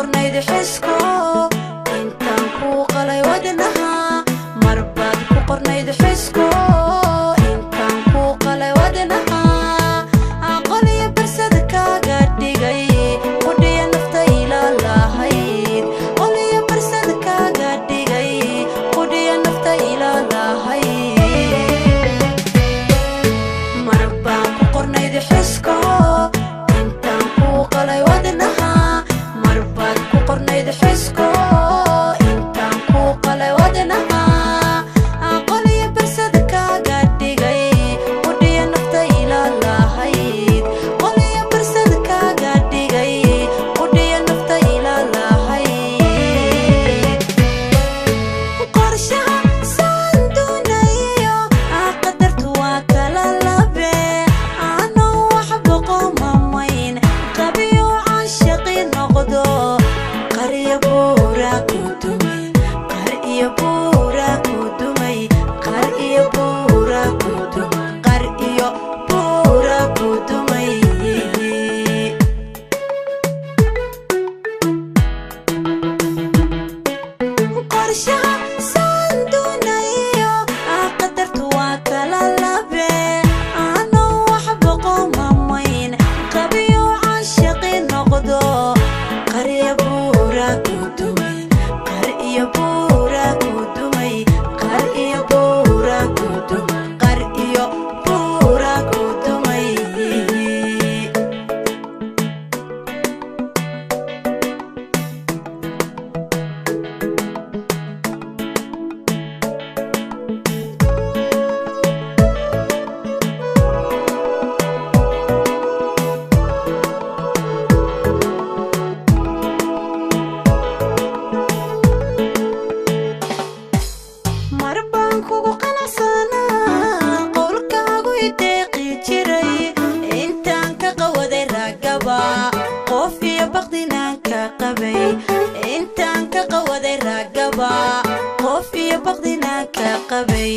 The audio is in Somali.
qornayd xisku intaan ku qalay wadnaha marbaad ku qornayd xisku intaan ku qalay wadnaha aqal iyo barsad kaaga dhigay qudhiya nafta ilaalahayd qol iyo barsad kaaga dhigay qudhiya nafta ilaalahayd marbaan ku qornayd xisku intaan ku qalay wadnaha marbaad ku qornayd xisku intaan ku qalay wadnaha aqal iyo barsad kaaga dhigay qudhiya nafta ilaalahayd qol iyo barsad kaaga dhigay qudhiya nafta ilaalahayd qorshaha saan doonayo qadartu waa kala labe aanoo waxba qomamayn qabiyo caashaqi noqdo qar iyo buura ku dumay qar iyo buura ku dumay qar iyo buura ku dumay qar iyo buura ku dumay qorshaha saan doonayo qadartu waa kala labe aanoo waxba qomamayn qabiyo caashaqi noqdo qar iyo buura ku dumay qar iyo buura ku dumay qar iyo buura ku dumay qar iyo buura ku dumay marbaan kugu qanacsanaa qowlkaagu ideeqi jiray intaan ka qawaday ragaba qof iyo baqdinaan ka qabay intaan ka qawaday ragaba qof iyo baqdinaan ka qabay